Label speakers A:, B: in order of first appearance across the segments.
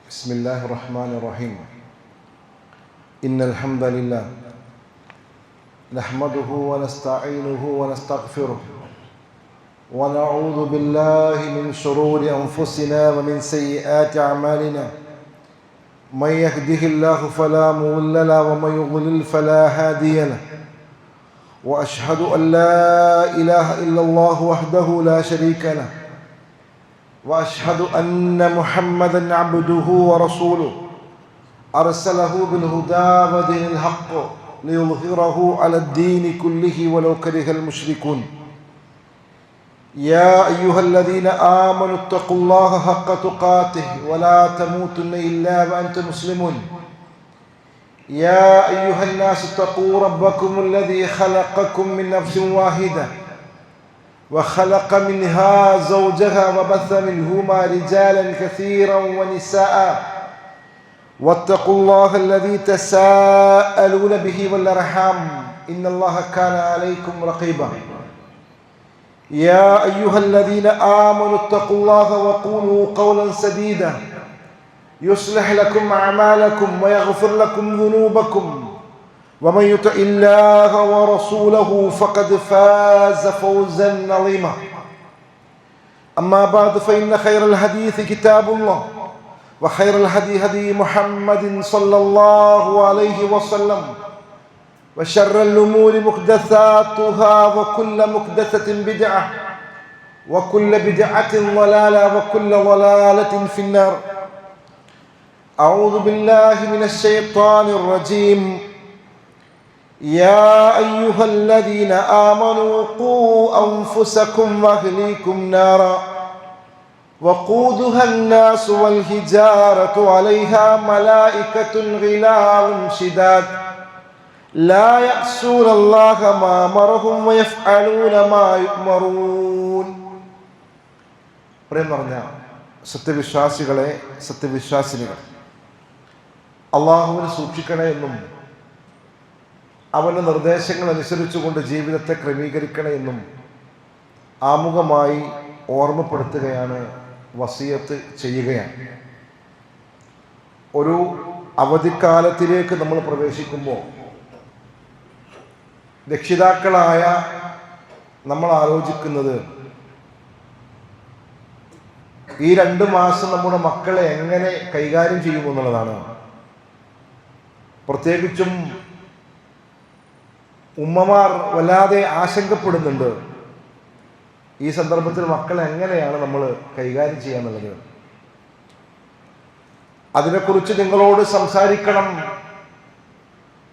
A: بسم الله الرحمن الرحيم إن الحمد لله نحمده ونستعينه ونستغفره ونعوذ بالله من شرور أنفسنا ومن سيئات أعمالنا من يهده الله فلا مضل له ومن يضلل فلا هادي له وأشهد أن لا إله إلا الله وحده لا شريك له وأشهد أن محمدًا عبده ورسوله أرسله بالهدى ودين الحق ليظهره على الدين كله ولو كره المشركون يا أيها الذين آمنوا اتقوا الله حق تقاته ولا تموتن إلا وأنتم مسلمون يا أيها الناس اتقوا ربكم الذي خلقكم من نفس واحدة وخلق منها زوجها وبث منهما رجالا كثيرا ونساء واتقوا الله الذي تساءلون به والأرحام إن الله كان عليكم رقيبا يا أيها الذين آمنوا اتقوا الله وقولوا قولا سديدا يصلح لكم أعمالكم ويغفر لكم ذنوبكم ومن يطع الله ورسوله فقد فاز فوزا عظيما أما بعد فإن خير الحديث كتاب الله وخير الهدي هدي محمد صلى الله عليه وسلم وشر الأمور محدثاتها وكل محدثة بدعة وكل بدعة ضلالة وكل ضلالة في النار أعوذ بالله من الشيطان الرجيم يا أيها الذين آمنوا قوا أنفسكم وأهليكم نارا وقودها الناس والحجارة عليها ملائكة غلاظ شداد لا يعصون الله ما أمرهم ويفعلون ما يؤمرون. പ്രിയം നിറഞ്ഞ സത്യവിശ്വാസികളെ, സത്യവിശ്വാസിനികൾ, അള്ളാഹുവിനെ സൂക്ഷിക്കണേ എന്നും അവൻ്റെ നിർദ്ദേശങ്ങൾ അനുസരിച്ചുകൊണ്ട് ജീവിതത്തെ ക്രമീകരിക്കണേ എന്നും ആമുഖമായി ഓർമ്മപ്പെടുത്തുകയാണ്, വസിയത്ത് ചെയ്യുകയാണ്. ഒരു അവധിക്കാലത്തിലേക്ക് നമ്മൾ പ്രവേശിക്കുമ്പോൾ രക്ഷിതാക്കളായ നമ്മൾ ആലോചിക്കുന്നത് ഈ 2 മാസം നമ്മുടെ മക്കളെ എങ്ങനെ കൈകാര്യം ചെയ്യുമെന്നുള്ളതാണ്. പ്രത്യേകിച്ചും ഉമ്മമാർ വല്ലാതെ ആശങ്കപ്പെടുന്നുണ്ട്, ഈ സന്ദർഭത്തിൽ മക്കളെ എങ്ങനെയാണ് നമ്മൾ കൈകാര്യം ചെയ്യാന്നുള്ളത്. അതിനെക്കുറിച്ച് നിങ്ങളോട് സംസാരിക്കണം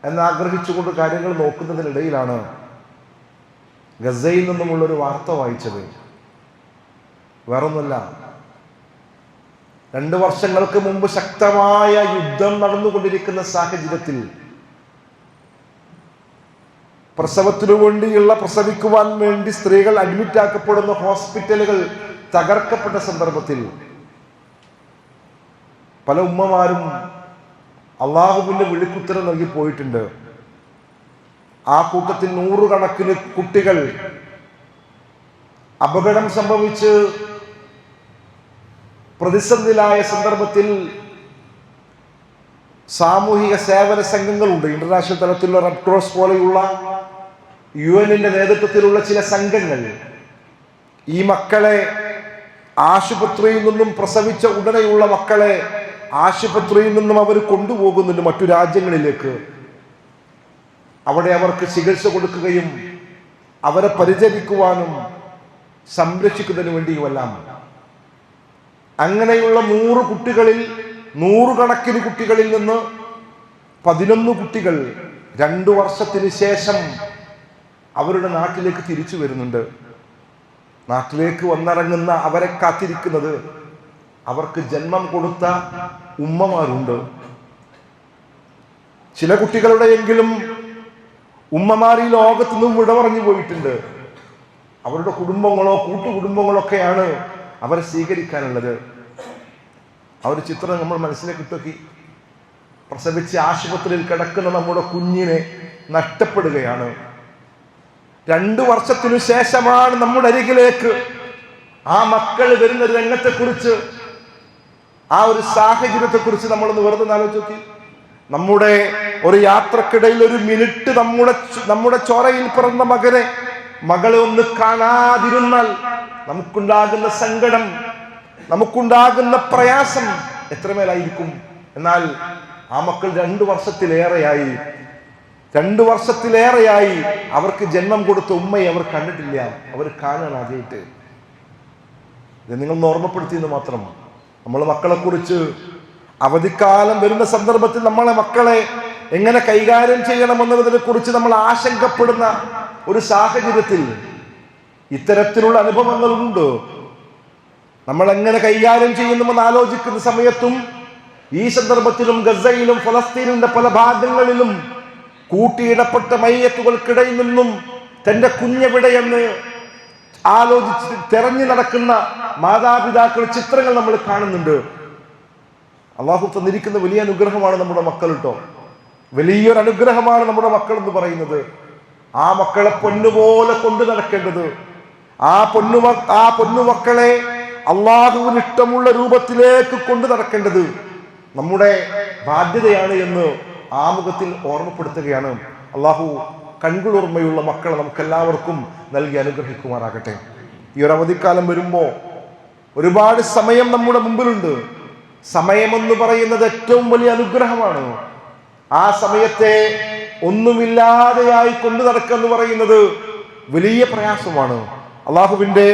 A: എന്നാഗ്രഹിച്ചുകൊണ്ട് കാര്യങ്ങൾ നോക്കുന്നതിനിടയിലാണ് ഗസയിൽ നിന്നുമുള്ളൊരു വാർത്ത വായിച്ചത്. വേറൊന്നുമല്ല, 2 വർഷങ്ങൾക്ക് മുമ്പ് ശക്തമായ യുദ്ധം നടന്നുകൊണ്ടിരിക്കുന്ന സാഹചര്യത്തിൽ പ്രസവിക്കുവാൻ വേണ്ടി സ്ത്രീകൾ അഡ്മിറ്റ് ആക്കപ്പെടുന്ന ഹോസ്പിറ്റലുകൾ തകർക്കപ്പെട്ട സന്ദർഭത്തിൽ പല ഉമ്മമാരും അള്ളാഹുവിന്റെ വിളിക്കുത്തരം നൽകി പോയിട്ടുണ്ട്. ആ കൂട്ടത്തിൽ 100 കണക്കിന് കുട്ടികൾ അപകടം സംഭവിച്ച് പ്രതിസന്ധിയിലായ സന്ദർഭത്തിൽ സാമൂഹിക സേവന സംഘങ്ങളുണ്ട്. ഇന്റർനാഷണൽ തലത്തിലുള്ള റെഡ് ക്രോസ് പോലെയുള്ള UN-ന്റെ നേതൃത്വത്തിലുള്ള ചില സംഘങ്ങൾ ഈ മക്കളെ ആശുപത്രിയിൽ നിന്നും, പ്രസവിച്ച ഉടനെയുള്ള മക്കളെ ആശുപത്രിയിൽ നിന്നും അവർ കൊണ്ടുപോകുന്നുണ്ട് മറ്റു രാജ്യങ്ങളിലേക്ക്. അവിടെ അവർക്ക് ചികിത്സ കൊടുക്കുകയും അവരെ പരിചരിക്കുവാനും സംരക്ഷിക്കുന്നതിന് വേണ്ടിയുമെല്ലാം. അങ്ങനെയുള്ള 100 കുട്ടികളിൽ, 100 കണക്കിന് കുട്ടികളിൽ നിന്ന് 11 കുട്ടികൾ 2 വർഷത്തിന് ശേഷം അവരുടെ നാട്ടിലേക്ക് തിരിച്ചു വരുന്നുണ്ട്. നാട്ടിലേക്ക് വന്നിറങ്ങുന്ന അവരെ കാത്തിരിക്കുന്നത് അവർക്ക് ജന്മം കൊടുത്ത ഉമ്മമാരുണ്ട്. ചില കുട്ടികളുടെയെങ്കിലും ഉമ്മമാർ ഈ ലോകത്തു നിന്നും വിട പറഞ്ഞു പോയിട്ടുണ്ട്. അവരുടെ കുടുംബങ്ങളോ കൂട്ടുകുടുംബങ്ങളോ ഒക്കെയാണ് അവരെ സ്വീകരിക്കാനുള്ളത്. ആ ഒരു ചിത്രം നമ്മൾ മനസ്സിലേക്ക് ഇട്ടോക്കി. പ്രസവിച്ച് ആശുപത്രിയിൽ കിടക്കുന്ന നമ്മുടെ കുഞ്ഞിനെ നഷ്ടപ്പെടുകയാണ്. 2 വർഷത്തിനു ശേഷമാണ് നമ്മുടെ അരികിലേക്ക് ആ മക്കൾ വരുന്ന രംഗത്തെക്കുറിച്ച് ആ ഒരു സാഹചര്യത്തെ കുറിച്ച് നമ്മളൊന്ന് വെറുതെ ആലോചിച്ച് നോക്കി. നമ്മുടെ ഒരു യാത്രക്കിടയിൽ ഒരു മിനിറ്റ് നമ്മുടെ ചോരയിൽ പിറന്ന മകളെ ഒന്ന് കാണാതിരുന്നാൽ നമുക്കുണ്ടാകുന്ന സങ്കടം, നമുക്കുണ്ടാകുന്ന പ്രയാസം എത്രമേലായിരിക്കും. എന്നാൽ ആ മക്കൾ 2 വർഷത്തിലേറെയായി അവർക്ക് ജന്മം കൊടുത്ത ഉമ്മയെ അവർ കണ്ടിട്ടില്ല, അവർ കാണാൻ ആദ്യമായിട്ട്. ഇത് നിങ്ങളൊന്ന് ഓർമ്മപ്പെടുത്തിയെന്ന് മാത്രം. നമ്മൾ മക്കളെ കുറിച്ച് അവധിക്കാലം വരുന്ന സന്ദർഭത്തിൽ നമ്മളെ മക്കളെ എങ്ങനെ കൈകാര്യം ചെയ്യണമെന്നതിനെ കുറിച്ച് നമ്മൾ ആശങ്കപ്പെടുന്ന ഒരു സാഹചര്യത്തിൽ ഇത്തരത്തിലുള്ള അനുഭവങ്ങളുണ്ട്. നമ്മൾ എങ്ങനെ കൈകാര്യം ചെയ്യുന്നുവെന്ന് ആലോചിക്കുന്ന സമയത്തും ഈ സന്ദർഭത്തിലും ഗസയിലും ഫലസ്തീനിന്റെ പല ഭാഗങ്ങളിലും കൂട്ടിയിടപ്പെട്ട മയ്യത്തുകൾക്കിടയിൽ നിന്നും തന്റെ കുഞ്ഞെവിടെയെന്ന് ആലോചിച്ച് തെരഞ്ഞു നടക്കുന്ന മാതാപിതാക്കൾ ചിത്രങ്ങൾ നമ്മൾ കാണുന്നുണ്ട്. അള്ളാഹു തന്നിരിക്കുന്ന വലിയ അനുഗ്രഹമാണ് നമ്മുടെ മക്കൾ കേട്ടോ. വലിയൊരു അനുഗ്രഹമാണ് നമ്മുടെ മക്കൾ എന്ന് പറയുന്നത്. ആ മക്കളെ പൊന്നുപോലെ കൊണ്ടു നടക്കേണ്ടത്, ആ പൊന്നുമക്കളെ അള്ളാഹുവിന് ഇഷ്ടമുള്ള രൂപത്തിലേക്ക് കൊണ്ടു നടക്കേണ്ടത് നമ്മുടെ ബാധ്യതയാണ് എന്ന് ആമുഖത്തിൽ ഓർമ്മപ്പെടുത്തുകയാണ്. അള്ളാഹു കൺകുളിർമയുള്ള മക്കളെ നമുക്കെല്ലാവർക്കും നൽകി അനുഗ്രഹിക്കുമാറാകട്ടെ. ഈ ഒരു അവധിക്കാലം വരുമ്പോൾ ഒരുപാട് സമയം നമ്മുടെ മുമ്പിലുണ്ട്. സമയമെന്ന് പറയുന്നത് ഏറ്റവും വലിയ അനുഗ്രഹമാണ്. ആ സമയത്തെ ഒന്നുമില്ലാതെയായി കൊണ്ടു നടക്കുക എന്ന് പറയുന്നത് വലിയ പ്രയാസമാണ്. അള്ളാഹുവിന്റെ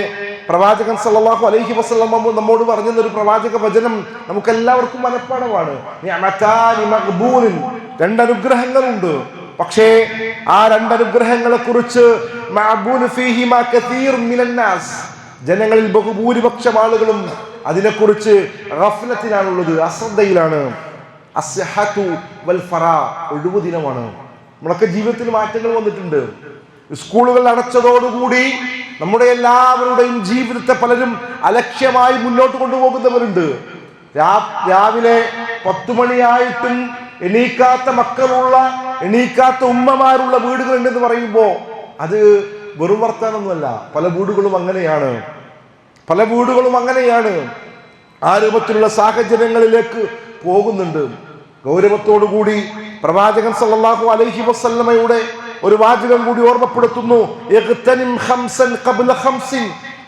A: പ്രവാചകൻ സല്ലല്ലാഹു അലൈഹി വസല്ലം നമ്മോട് പറഞ്ഞൊരു പ്രവാചക വചനം നമുക്കെല്ലാവർക്കും മനഃപ്പാഠമാണ്. 2 അനുഗ്രഹങ്ങളുണ്ട്. പക്ഷേ ആ 2 അനുഗ്രഹങ്ങളെ കുറിച്ച് ജനങ്ങളിൽ ബഹുഭൂരിപക്ഷം ആളുകളും അതിനെക്കുറിച്ച് ഗഫ്ലത്തിലാണുള്ളത്, അശ്രദ്ധയിലാണ്. ഒഴിവു ദിനമാണ്. നമ്മളൊക്കെ ജീവിതത്തിൽ മാറ്റങ്ങൾ വന്നിട്ടുണ്ട്. സ്കൂളുകൾ അടച്ചതോടുകൂടി നമ്മുടെ എല്ലാവരുടെയും ജീവിതത്തെ പലരും അലക്ഷ്യമായി മുന്നോട്ട് കൊണ്ടുപോകുന്നവരുണ്ട്. രാവിലെ 10 മണിയായിട്ടും എണീക്കാത്ത മക്കളുള്ള, എണീക്കാത്ത ഉമ്മമാരുള്ള വീടുകളുണ്ടെന്ന് പറയുമ്പോൾ അത് വെറും വർത്താനൊന്നുമല്ല. പല വീടുകളും അങ്ങനെയാണ്. ആ രൂപത്തിലുള്ള സാഹചര്യങ്ങളിലേക്ക് പോകുന്നുണ്ട്. ഗൗരവത്തോടുകൂടി പ്രവാചകൻ സല്ലല്ലാഹു അലൈഹി വസല്ലമയുടെ ഒരു വാചകം കൂടി ഓർമ്മപ്പെടുത്തുന്നു.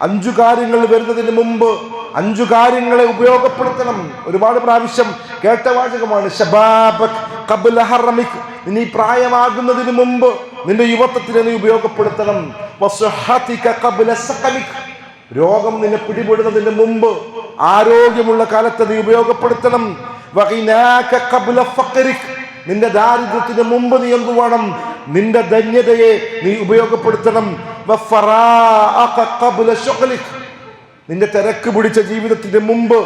A: 5 കാര്യങ്ങൾ വരുന്നതിന് മുമ്പ് 5 കാര്യങ്ങളെ ഉപയോഗപ്പെടുത്തണം. ഒരുപാട് പ്രാവശ്യം കേട്ട വാചകമാണ്. ശബാബക് ഖബ്ല ഹറമിക്, നീ പ്രായമാകുന്നതിന് മുമ്പ് നിന്റെ യുവത്വത്തിനെ നീ ഉപയോഗപ്പെടുത്തണം. വസ്ഹതിക ഖബ്ല സഖമിക്, രോഗം നിന്നെ പിടിപെടുന്നതിന് മുമ്പ് ആരോഗ്യമുള്ള കാലത്ത് നീ ഉപയോഗപ്പെടുത്തണം. വഗിനാക ഖബ്ല ഫഖരിക്, നിന്റെ ദാരിദ്ര്യത്തിന് മുമ്പ് നീ എന്തു വേണം? നിന്റെ ധന്യതയെ നീ ഉപയോഗപ്പെടുത്തണം. വഫറാഅക ഖബ്ല ശുഗ്ലിക്, നിന്റെ തിരക്ക് പിടിച്ച ജീവിതത്തിന് മുമ്പ്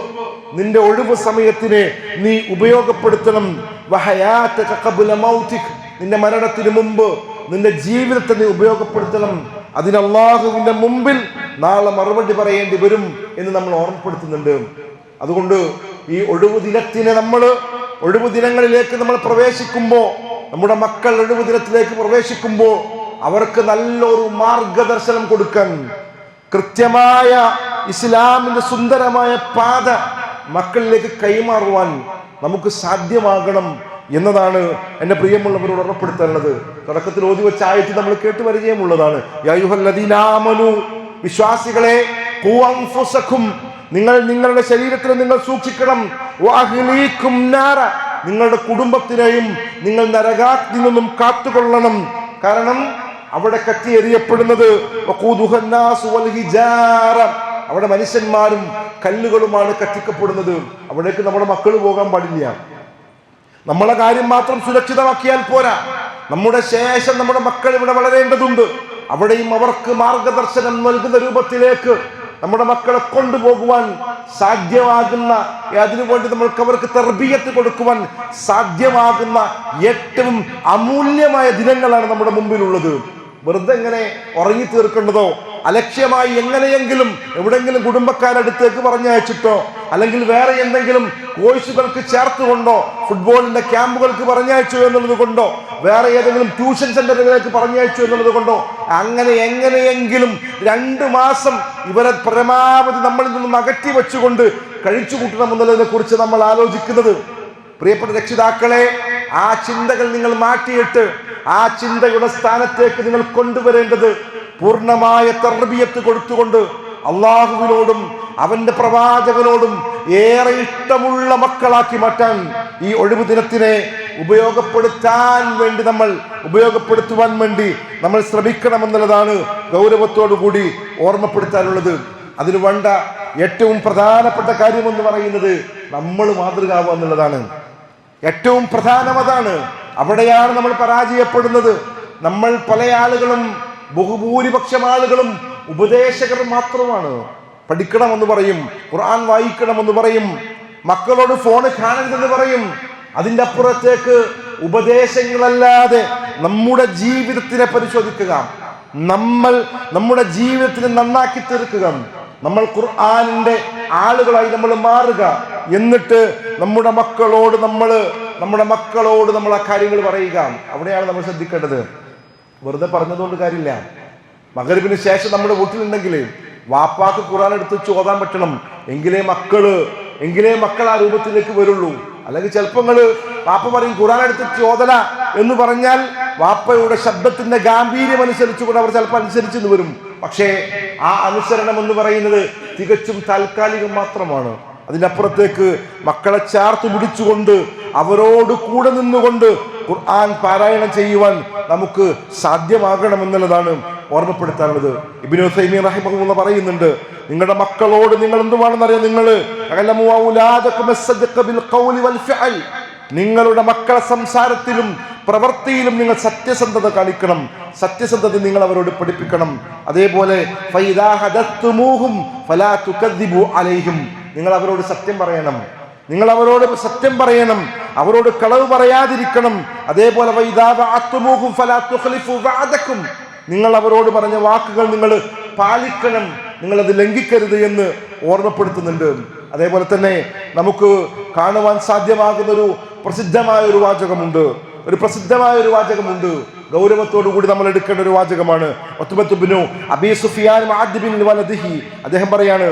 A: നിന്റെ ഒഴിവ് സമയത്തിനെ നീ ഉപയോഗപ്പെടുത്തണം. വഹയാതക ഖബ്ല മൗതിക്, നിന്റെ മരണത്തിന് മുമ്പ് നിന്റെ ജീവിതത്തെ നീ ഉപയോഗപ്പെടുത്തണം. അതിന് അല്ലാഹുവിന്റെ മുമ്പിൽ നാളെ മറുപടി പറയേണ്ടി വരും എന്ന് നമ്മൾ ഓർമ്മപ്പെടുത്തുന്നുണ്ട്. അതുകൊണ്ട് ഈ ഒഴിവു ദിനങ്ങളിലേക്ക് നമ്മൾ പ്രവേശിക്കുമ്പോൾ, നമ്മുടെ മക്കൾ ഒഴിവു ദിനത്തിലേക്ക് പ്രവേശിക്കുമ്പോൾ അവർക്ക് നല്ലൊരു മാർഗദർശനം കൊടുക്കാൻ, കൃത്യമായ ഇസ്ലാമിന്റെ സുന്ദരമായ പാത മക്കളിലേക്ക് കൈമാറുവാൻ നമുക്ക് സാധ്യമാകണം എന്നതാണ് എൻ്റെ പ്രിയമുള്ളവരോട് ഓർമ്മപ്പെടുത്താനുള്ളത്. തുടക്കത്തിൽ ഓതി വെച്ച ആയത്ത് നമ്മൾ കേട്ട് പരിചയമുള്ളതാണ്. യാ അയ്യുഹല്ലദീന ആമനൂ, വിശ്വാസികളെ, ഖൂ അൻഫുസകും, നിങ്ങൾ നിങ്ങളുടെ ശരീരത്തിൽ നിങ്ങൾ സൂക്ഷിക്കണം. വഅഹ്ലീകും നാര, നിങ്ങളുടെ കുടുംബത്തിനെയും നിങ്ങൾ നരകാഗ്നിയിൽ നിന്നും കാത്തുകൊള്ളണം. കാരണം അവിടെ കത്തിയെറിയപ്പെടുന്നത് അവിടെ മനുഷ്യന്മാരും കല്ലുകളുമാണ് കത്തിക്കപ്പെടുന്നത്. അവിടേക്ക് നമ്മുടെ മക്കൾ പോകാൻ പാടില്ല. നമ്മളെ കാര്യം മാത്രം സുരക്ഷിതമാക്കിയാൽ പോരാ, നമ്മുടെ ശേഷം നമ്മുടെ മക്കൾ ഇവിടെ വളരേണ്ടതുണ്ട്. അവിടെയും അവർക്ക് മാർഗദർശനം നൽകുന്ന രൂപത്തിലേക്ക് നമ്മുടെ മക്കളെ കൊണ്ടുപോകുവാൻ സാധ്യമാകുന്ന, അതിനുവേണ്ടി നമ്മൾക്ക് അവർക്ക് തർബിയത്ത് കൊടുക്കുവാൻ സാധ്യമാകുന്ന ഏറ്റവും അമൂല്യമായ ദിനങ്ങളാണ് നമ്മുടെ മുമ്പിലുള്ളത്. വെറുതെ എങ്ങനെ ഉറങ്ങി തീർക്കേണ്ടതോ, അലക്ഷ്യമായി എങ്ങനെയെങ്കിലും എവിടെയെങ്കിലും കുടുംബക്കാരടുത്തേക്ക് പറഞ്ഞയച്ചിട്ടോ, അല്ലെങ്കിൽ വേറെ എന്തെങ്കിലും കോഴ്സുകൾക്ക് ചേർത്തുകൊണ്ടോ, ഫുട്ബോളിന്റെ ക്യാമ്പുകൾക്ക് പറഞ്ഞയച്ചു എന്നുള്ളത് കൊണ്ടോ, വേറെ ഏതെങ്കിലും ട്യൂഷൻ സെന്ററുകളിലേക്ക് പറഞ്ഞയച്ചു എന്നുള്ളത് കൊണ്ടോ, അങ്ങനെ എങ്ങനെയെങ്കിലും 2 മാസം ഇവരെ പരമാവധി നമ്മളിൽ നിന്നും അകറ്റി വെച്ചുകൊണ്ട് കഴിച്ചു കൂട്ടണമെന്നുള്ളതിനെ കുറിച്ച് നമ്മൾ ആലോചിക്കുന്നത്. പ്രിയപ്പെട്ട രക്ഷിതാക്കളെ, ആ ചിന്തകൾ നിങ്ങൾ മാറ്റിയിട്ട് ആ ചിന്തയുടെ സ്ഥാനത്തേക്ക് നിങ്ങൾ കൊണ്ടുവരേണ്ടത് പൂർണ്ണമായ തർബിയത്ത് കൊടുത്തുകൊണ്ട് അള്ളാഹുവിനോടും അവന്റെ പ്രവാചകനോടും ഏറെ ഇഷ്ടമുള്ള മക്കളാക്കി മാറ്റാൻ ഈ ഒഴിവു ദിനത്തിനെ ഉപയോഗപ്പെടുത്തുവാൻ വേണ്ടി നമ്മൾ ശ്രമിക്കണമെന്നുള്ളതാണ് ഗൗരവത്തോടുകൂടി ഓർമ്മപ്പെടുത്താനുള്ളത്. അതിന് വേണ്ട ഏറ്റവും പ്രധാനപ്പെട്ട കാര്യം എന്ന് പറയുന്നത് നമ്മൾ മാതൃകാവുക എന്നുള്ളതാണ്. ഏറ്റവും പ്രധാനം അതാണ്. അവിടെയാണ് നമ്മൾ പരാജയപ്പെടുന്നത്. നമ്മൾ പല ആളുകളും, ബഹുഭൂരിപക്ഷം ആളുകളും ഉപദേശകർ മാത്രമാണ്. പഠിക്കണമെന്ന് പറയും, ഖുർആൻ വായിക്കണമെന്ന് പറയും, മക്കളോട് ഫോണ് കാണരുതെന്ന് പറയും. അതിൻ്റെ അപ്പുറത്തേക്ക് ഉപദേശങ്ങളല്ലാതെ നമ്മുടെ ജീവിതത്തിനെ പരിശോധിക്കുക, നമ്മുടെ ജീവിതത്തിനെ നന്നാക്കി തീർക്കുക, നമ്മൾ ഖുർആനിന്റെ ആളുകളായി നമ്മൾ മാറുക. എന്നിട്ട് നമ്മുടെ മക്കളോട് നമ്മൾ ആ കാര്യങ്ങൾ പറയുക. അവിടെയാണ് നമ്മൾ ശ്രദ്ധിക്കേണ്ടത്. വെറുതെ പറഞ്ഞതുകൊണ്ട് കാര്യമില്ല. മഗ്‌രിബിന് ശേഷം നമ്മുടെ വീട്ടിലുണ്ടെങ്കിൽ വാപ്പാക്ക് ഖുർആൻ എടുത്ത് ഓതാൻ പറ്റണം. എങ്കിലേ മക്കൾ ആ രൂപത്തിലേക്ക് വരുള്ളൂ. അല്ലെങ്കിൽ ചിലപ്പോൾ വാപ്പ പറയും ഖുർആൻ എടുത്ത് ഓതല എന്ന് പറഞ്ഞാൽ വാപ്പയുടെ ശബ്ദത്തിന്റെ ഗാംഭീര്യം അനുസരിച്ചുകൊണ്ട് അവർ ചിലപ്പോൾ അനുസരിച്ചെന്ന് വരും. പക്ഷേ ആ അനുസരണം എന്ന് പറയുന്നത് തികച്ചും താൽക്കാലികം മാത്രമാണ്. അതിനപ്പുറത്തേക്ക് മക്കളെ ചേർത്ത് പിടിച്ചുകൊണ്ട് അവരോട് കൂടെ നിന്നുകൊണ്ട് ഖുർആൻ പാരായണം ചെയ്യുവാൻ നമുക്ക് സാധ്യമാകണമെന്നുള്ളതാണ് ഓർമ്മപ്പെടുത്താനുള്ളത്. ഇബ്നു ഉസൈമീൻ റഹിമഹുല്ലാഹ് പറയുന്നുണ്ട്, നിങ്ങളുടെ മക്കളോട് നിങ്ങൾ എന്തുവാണെന്നറിയാം, നിങ്ങളുടെ മക്കളെ സംസാരത്തിലും പ്രവൃത്തിയിലും നിങ്ങൾ സത്യസന്ധത കാണിക്കണം. സത്യസന്ധത നിങ്ങൾ അവരോട് പഠിപ്പിക്കണം. അതേപോലെ നിങ്ങൾ അവരോട് സത്യം പറയണം, അവരോട് കളവ് പറയാതിരിക്കണം. അതേപോലെ നിങ്ങൾ അവരോട് പറഞ്ഞ വാക്കുകൾ നിങ്ങൾ പാലിക്കണം, നിങ്ങൾ അത് ലംഘിക്കരുത് എന്ന് ഓർമ്മപ്പെടുത്തുന്നുണ്ട്. അതേപോലെ തന്നെ നമുക്ക് കാണുവാൻ സാധ്യമാകുന്ന ഒരു പ്രസിദ്ധമായ ഒരു വാചകമുണ്ട്. ഗൗരവത്തോടു കൂടി നമ്മൾ എടുക്കേണ്ട ഒരു വാചകമാണ്. അദ്ദേഹം പറയാണ്,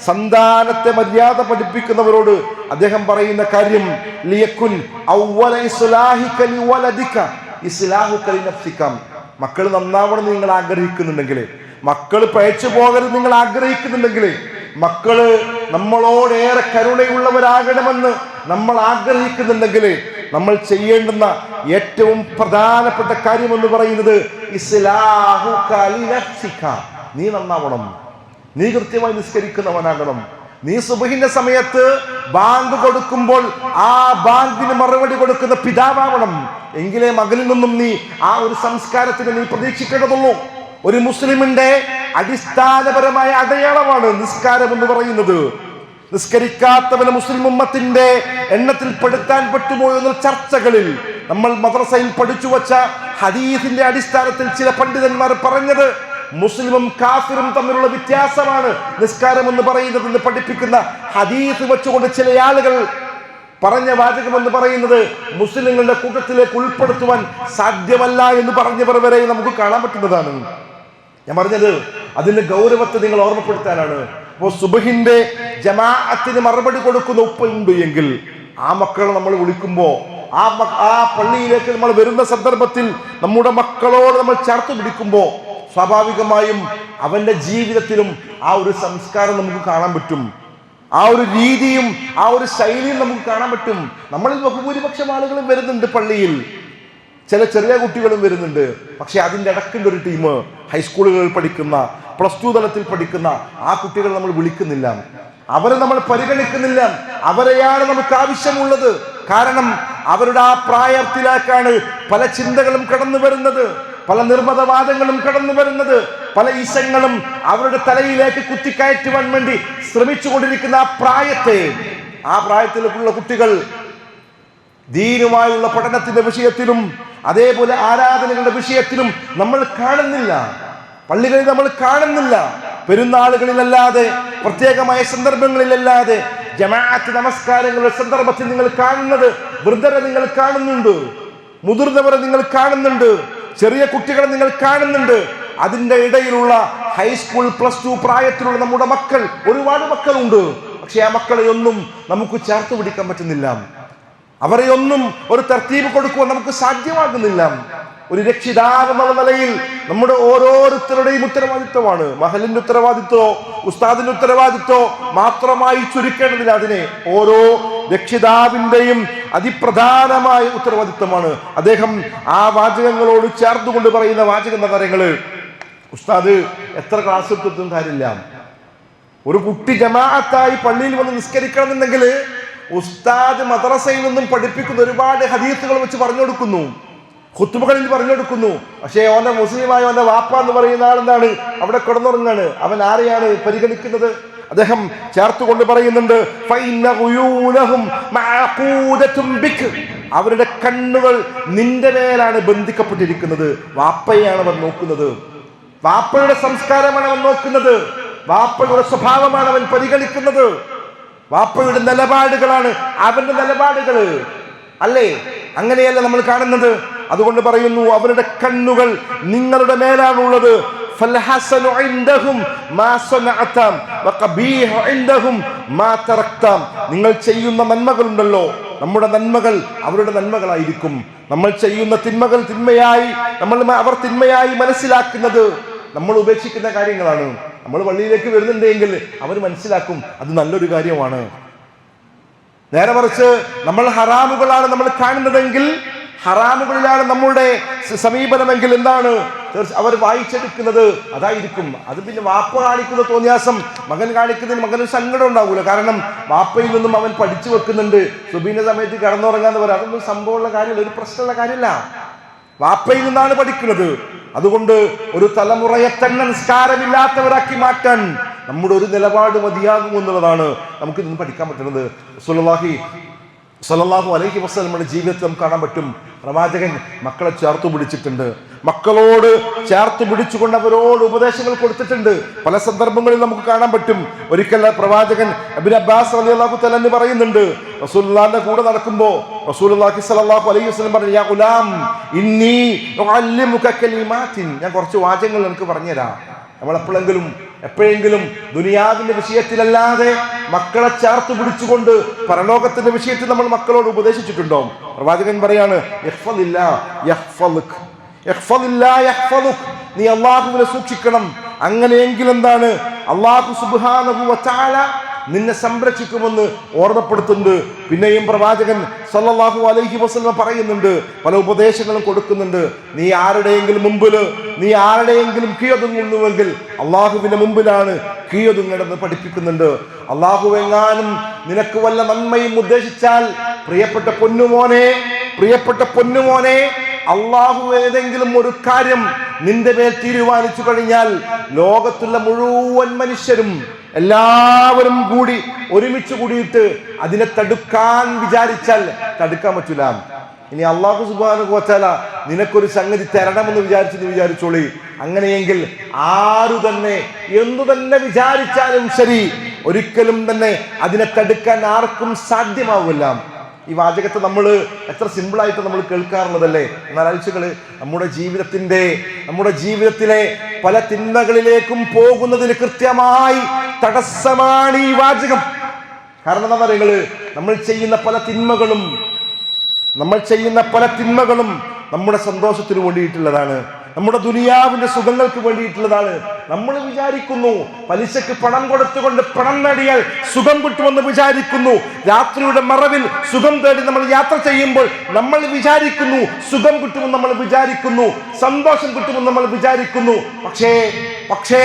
A: സന്താനത്തെ മര്യാദ പഠിപ്പിക്കുന്നവരോട് അദ്ദേഹം പറയുന്ന കാര്യം, മക്കൾ നന്നാവണം നിങ്ങൾ ആഗ്രഹിക്കുന്നുണ്ടെങ്കിൽ, മക്കൾ പഴച്ചു പോകരുത് നിങ്ങൾ ആഗ്രഹിക്കുന്നുണ്ടെങ്കിൽ, മക്കള് നമ്മളോടേറെ കരുണയുള്ളവരാകണമെന്ന് നമ്മൾ ആഗ്രഹിക്കുന്നുണ്ടെങ്കിൽ, നമ്മൾ ചെയ്യേണ്ടുന്ന ഏറ്റവും പ്രധാനപ്പെട്ട കാര്യം എന്ന് പറയുന്നത് നീ നന്നാവണം, നീ കൃത്യമായി നിസ്കരിക്കുന്നവനാകണം. നീ സുബഹിന്റെ സമയത്ത് ബാങ്ക് കൊടുക്കുമ്പോൾ ആ ബാങ്കിന് മറുപടി കൊടുക്കുന്ന പിതാവാവണം. എങ്കിലേ മകളിൽ നിന്നും നീ ആ ഒരു സംസ്കാരത്തിന് നീ പ്രതീക്ഷിക്കേണ്ടതുള്ളൂ. ഒരു മുസ്ലിമിന്റെ അടിസ്ഥാനപരമായ അടയാളമാണ് നിസ്കാരം എന്ന് പറയുന്നത്. നിസ്കരിക്കാത്തവന് മുസ്ലിം ഉമ്മത്തിന്റെ എണ്ണത്തിൽ പെടുത്താൻ പറ്റുമോ എന്ന ചർച്ചകളിൽ നമ്മൾ മദ്രസയിൽ പഠിച്ചു വച്ച ഹദീസിന്റെ അടിസ്ഥാനത്തിൽ ചില പണ്ഡിതന്മാർ പറഞ്ഞത് മുസ്ലിമും കാഫിറും തമ്മിലുള്ള വ്യത്യാസമാണ് നിസ്കാരം എന്ന് പറയുന്നത് പഠിപ്പിക്കുന്ന ഹദീസ് വെച്ചുകൊണ്ട് ചില ആളുകൾ പറഞ്ഞ വാചകം എന്ന് പറയുന്നത് മുസ്ലിങ്ങളുടെ കൂട്ടത്തിലേക്ക് ഉൾപ്പെടുത്തുവാൻ സാധ്യമല്ല എന്ന് പറഞ്ഞവർ വരെ നമുക്ക് കാണാൻ പറ്റുന്നതാണ്. ഞാൻ പറഞ്ഞത് അതിന്റെ ഗൗരവത്തെ നിങ്ങൾ ഓർമ്മപ്പെടുത്താനാണ്. അപ്പോൾ സുബഹിന്റെ ജമാഅത്തിന് മറുപടി കൊടുക്കുന്ന ഉപ്പയുണ്ട് എങ്കിൽ ആ മക്കളെ നമ്മൾ വിളിക്കുമ്പോൾ, ആ പള്ളിയിലേക്ക് നമ്മൾ വരുന്ന സന്ദർഭത്തിൽ നമ്മുടെ മക്കളോട് നമ്മൾ ചേർത്ത് പിടിക്കുമ്പോൾ സ്വാഭാവികമായും അവന്റെ ജീവിതത്തിലും ആ ഒരു സംസ്കാരം നമുക്ക് കാണാൻ പറ്റും, ആ ഒരു രീതിയും ആ ഒരു ശൈലിയും നമുക്ക് കാണാൻ പറ്റും. നമ്മളിൽ ബഹുഭൂരിപക്ഷം ആളുകളും വരുന്നുണ്ട് പള്ളിയിൽ, ചില ചെറിയ കുട്ടികളും വരുന്നുണ്ട്. പക്ഷെ അതിൻ്റെ ഇടയ്ക്കുള്ള ഒരു ടീം ഹൈസ്കൂളുകളിൽ പഠിക്കുന്ന, പ്ലസ് 2 തലത്തിൽ പഠിക്കുന്ന ആ കുട്ടികൾ നമ്മൾ വിളിക്കുന്നില്ല, അവരെ നമ്മൾ പരിഗണിക്കുന്നില്ല. അവരെയാണ് നമുക്ക് ആവശ്യമുള്ളത്. കാരണം അവരുടെ ആ പ്രായത്തിലേക്കാണ് പല ചിന്തകളും കടന്നു വരുന്നത്, പല നിർമ്മതവാദങ്ങളും കടന്നു വരുന്നത്, പല ഈശങ്ങളും അവരുടെ തലയിലേക്ക് കുത്തിക്കയറ്റുവാൻ വേണ്ടി ശ്രമിച്ചുകൊണ്ടിരിക്കുന്ന ആ പ്രായത്തിലേക്കുള്ള കുട്ടികൾ ദീനുമായുള്ള പഠനത്തിന്റെ വിഷയത്തിലും അതേപോലെ ആരാധനകളുടെ വിഷയത്തിലും നമ്മൾ കാണുന്നില്ല. പള്ളികളിൽ നമ്മൾ കാണുന്നില്ല. പെരുന്നാളുകളിലല്ലാതെ, പ്രത്യേകമായ സന്ദർഭങ്ങളിലല്ലാതെ, ജമാഅത്ത് നമസ്കാരങ്ങളുടെ സന്ദർഭത്തിൽ നിങ്ങൾ കാണുന്നത് വൃദ്ധരെ നിങ്ങൾ കാണുന്നുണ്ട്, മുതിർന്നവരെ നിങ്ങൾ കാണുന്നുണ്ട്, ചെറിയ കുട്ടികളെ നിങ്ങൾ കാണുന്നുണ്ട്. അതിൻ്റെ ഇടയിലുള്ള ഹൈസ്കൂൾ +2 പ്രായത്തിലുള്ള നമ്മുടെ മക്കൾ, ഒരുപാട് മക്കളുണ്ട്. പക്ഷെ ആ മക്കളെ ഒന്നും നമുക്ക് ചേർത്ത് പിടിക്കാൻ പറ്റുന്നില്ല. അവരെ ഒന്നും ഒരു തർത്തീബ് കൊടുക്കുവാൻ നമുക്ക് സാധ്യമാകുന്നില്ല. ഒരു രക്ഷിതാവ് എന്നുള്ള നിലയിൽ നമ്മുടെ ഓരോരുത്തരുടെയും ഉത്തരവാദിത്വമാണ്. മഹലിന്റെ ഉത്തരവാദിത്വോ ഉസ്താദിന്റെ ഉത്തരവാദിത്വോ മാത്രമായി ചുരുക്കേണ്ടതില്ല. അതിനെ ഓരോ രക്ഷിതാവിന്റെയും അതിപ്രധാനമായ ഉത്തരവാദിത്വമാണ്. അദ്ദേഹം ആ വാചകങ്ങളോട് ചേർത്തുകൊണ്ട് പറയുന്ന വാചക കാര്യങ്ങള് ഉസ്താദ് എത്ര ക്ലാസ് എടുത്തിട്ടും കാര്യമില്ല. ഒരു കുട്ടി ജമാഅത്തായി പള്ളിയിൽ വന്ന് നിസ്കരിക്കണം എന്നുണ്ടെങ്കിൽ ഉസ്താദ് മദ്രസയിൽ നിന്നും പഠിപ്പിക്കുന്ന ഒരുപാട് ഹദീസുകൾ വെച്ച് പറഞ്ഞു കൊടുക്കുന്നു, ഖുത്ബകളിൽ പറഞ്ഞു കൊടുക്കുന്നു. പക്ഷേ അവന്റെ മുസ്ലിമായ അവന്റെ വാപ്പ എന്ന് പറയുന്ന ആളെന്താണ്? അവിടെ കിടന്നുറങ്ങാണ്. അവൻ ആരെയാണ് പരിഗണിക്കുന്നത്? അദ്ദേഹം ചേർത്തുകൊണ്ട് പറയുന്നുണ്ട്, അവരുടെ കണ്ണുകൾ നിന്റെ മേലാണ് ബന്ധിക്കപ്പെട്ടിരിക്കുന്നത്. വാപ്പയാണ് അവൻ നോക്കുന്നത്, വാപ്പയുടെ സംസ്കാരമാണ് അവൻ നോക്കുന്നത്, വാപ്പയുടെ സ്വഭാവമാണ് അവൻ പരിഗണിക്കുന്നത്, വാപ്പയുടെ നിലപാടുകളാണ് അവന്റെ നിലപാടുകള്, അല്ലേ? അങ്ങനെയല്ല നമ്മൾ കാണുന്നത്. അതുകൊണ്ട് പറയുന്നു, അവരുടെ കണ്ണുകൾ നിങ്ങളുടെ മേലാണുള്ളത്. നിങ്ങൾ ചെയ്യുന്ന നന്മകളുണ്ടല്ലോ, നമ്മുടെ നന്മകൾ അവരുടെ നന്മകളായിരിക്കും. നമ്മൾ ചെയ്യുന്ന തിന്മകൾ തിന്മയായി അവർ തിന്മയായി മനസ്സിലാക്കുന്നത് നമ്മൾ ഉപേക്ഷിക്കുന്ന കാര്യങ്ങളാണ്. നമ്മൾ പള്ളിയിലേക്ക് വരുന്നുണ്ടെങ്കിൽ അവർ മനസ്സിലാക്കും അത് നല്ലൊരു കാര്യമാണ്. നേരെ മറിച്ച് നമ്മൾ ഹറാമുകളാണ് നമ്മൾ കാണുന്നതെങ്കിൽ, ഹറാമുകളിലാണ് നമ്മളുടെ സമീപനമെങ്കിൽ എന്താണ് അവർ വായിച്ചെടുക്കുന്നത്? അതായിരിക്കും. അത് പിന്നെ വാപ്പ കാണിക്കുന്ന തോന്നിയാസം മകൻ കാണിക്കുന്നതിന് മകന് സങ്കടം ഉണ്ടാവൂല. കാരണം വാപ്പയിൽ നിന്നും അവൻ പഠിച്ചു വെക്കുന്നുണ്ട്. സുബീന്റെ സമയത്ത് കിടന്നുറങ്ങാന്ന് പറയാം. അതൊന്നും സംഭവമുള്ള കാര്യമില്ല, ഒരു പ്രശ്നമുള്ള കാര്യമില്ല. വാപ്പയിൽ നിന്നാണ് പഠിക്കുന്നത്. അതുകൊണ്ട് ഒരു തലമുറയെ തന്നെ നിസ്കാരമില്ലാത്തവരാക്കി മാറ്റാൻ നമ്മുടെ ഒരു നിലപാട് മതിയാകും എന്നുള്ളതാണ് നമുക്ക് ഇന്ന് പഠിക്കാൻ പറ്റുന്നത്. സല്ലല്ലാഹു അലൈഹി വസല്ലമയുടെ ജീവിതത്തിൽ നമുക്ക് കാണാൻ പറ്റും. പ്രവാചകൻ മക്കളെ ചേർത്തു പിടിച്ചിട്ടുണ്ട്. മക്കളോട് ചേർത്ത് പിടിച്ചുകൊണ്ട് അവരോട് ഉപദേശങ്ങൾ കൊടുത്തിട്ടുണ്ട്. പല സന്ദർഭങ്ങളിൽ നമുക്ക് കാണാൻ പറ്റും. ഒരിക്കൽ പ്രവാചകൻ ഇബ്നു അബ്ബാസ് റളിയല്ലാഹു തആല എന്ന് പറയുന്നുണ്ട്, റസൂലുള്ളാഹിന്റെ കൂടെ നടക്കുമ്പോൾ റസൂലുള്ളാഹി സ്വല്ലല്ലാഹു അലൈഹി വസല്ലം പറഞ്ഞു, യാ ഗുലാം ഇന്നി ഉഅല്ലിമുക കലിമാത്തിൻ, ഞാൻ കുറച്ച് വാചകങ്ങൾ എനിക്ക് പറഞ്ഞുതരാം. നമ്മൾ എപ്പോഴെങ്കിലും ദുനിയാവിന്റെ വിഷയത്തിലല്ലാതെ മക്കളെ ചേർത്ത് പിടിച്ചുകൊണ്ട് പരലോകത്തിന്റെ വിഷയത്തിൽ നമ്മൾ മക്കളോട് ഉപദേശിച്ചിട്ടുണ്ടോ? പ്രവാചകൻ പറയാണ്, നീ അള്ളാഹുവിനെ സൂക്ഷിക്കണം. അങ്ങനെയെങ്കിൽ എന്താണ്? അള്ളാഹു സുബ്ഹാനഹു വ തആല നിന്നെ സംരക്ഷിക്കുമെന്ന് ഓർമ്മപ്പെടുത്തുന്നുണ്ട്. പിന്നെയും പ്രവാചകൻ സല്ലല്ലാഹു അലൈഹി വസല്ലം പറയുന്നുണ്ട്, പല ഉപദേശങ്ങളും കൊടുക്കുന്നുണ്ട്. നീ ആരുടെയെങ്കിലും കീഴൊതുങ്ങുന്നുവെങ്കിൽ അള്ളാഹുവിന്റെ മുമ്പിലാണ് കീഴൊതുങ്ങണമെന്ന് പഠിപ്പിക്കുന്നുണ്ട്. അള്ളാഹുവെങ്ങാനും നിനക്ക് വല്ല നന്മയും ഉദ്ദേശിച്ചാൽ, പ്രിയപ്പെട്ട പൊന്നുമോനെ, അള്ളാഹു ഏതെങ്കിലും ഒരു കാര്യം നിന്റെ മേൽ തീരുമാനിച്ചു കഴിഞ്ഞാൽ ലോകത്തുള്ള മുഴുവൻ മനുഷ്യരും എല്ലാവരും കൂടി ഒരുമിച്ച് കൂടിയിട്ട് അതിനെ തടുക്കാൻ വിചാരിച്ചാൽ തടുക്കാൻ പറ്റൂല. ഇനി അള്ളാഹു സുബ്ഹാനഹു വ തആല നിനക്കൊരു സംഗതി തരണമെന്ന് വിചാരിച്ചോളി. അങ്ങനെയെങ്കിൽ ആരു തന്നെ എന്തു തന്നെ വിചാരിച്ചാലും ശരി, ഒരിക്കലും തന്നെ അതിനെ തടുക്കാൻ ആർക്കും സാധ്യമാവില്ല. ഈ വാചകത്തെ നമ്മൾ എത്ര സിമ്പിളായിട്ട് നമ്മൾ കേൾക്കാറുള്ളതല്ലേ? എന്നാൽ ആഴ്ചകള് നമ്മുടെ ജീവിതത്തിലെ പല തിന്മകളിലേക്കും പോകുന്നതിന് കൃത്യമായി തടസ്സമാണ് ഈ വാചകം. കാരണം എന്താ പറയുക, നമ്മൾ ചെയ്യുന്ന പല തിന്മകളും നമ്മുടെ സന്തോഷത്തിന് വേണ്ടിയിട്ടുള്ളതാണ്, നമ്മുടെ ദുനിയാവിന്റെ സുഖങ്ങൾക്ക് വേണ്ടിയിട്ടുള്ളതാണ്. നമ്മൾ വിചാരിക്കുന്നു പലിശക്ക് പണം കൊടുത്തുകൊണ്ട് പണം നേടിയാൽ സുഖം കിട്ടുമെന്ന് വിചാരിക്കുന്നു. രാത്രിയുടെ മറവിൽ സുഖം തേടി നമ്മൾ യാത്ര ചെയ്യുമ്പോൾ നമ്മൾ വിചാരിക്കുന്നു സുഖം കിട്ടുമെന്ന് നമ്മൾ വിചാരിക്കുന്നു, സന്തോഷം കിട്ടുമെന്ന് നമ്മൾ വിചാരിക്കുന്നു. പക്ഷേ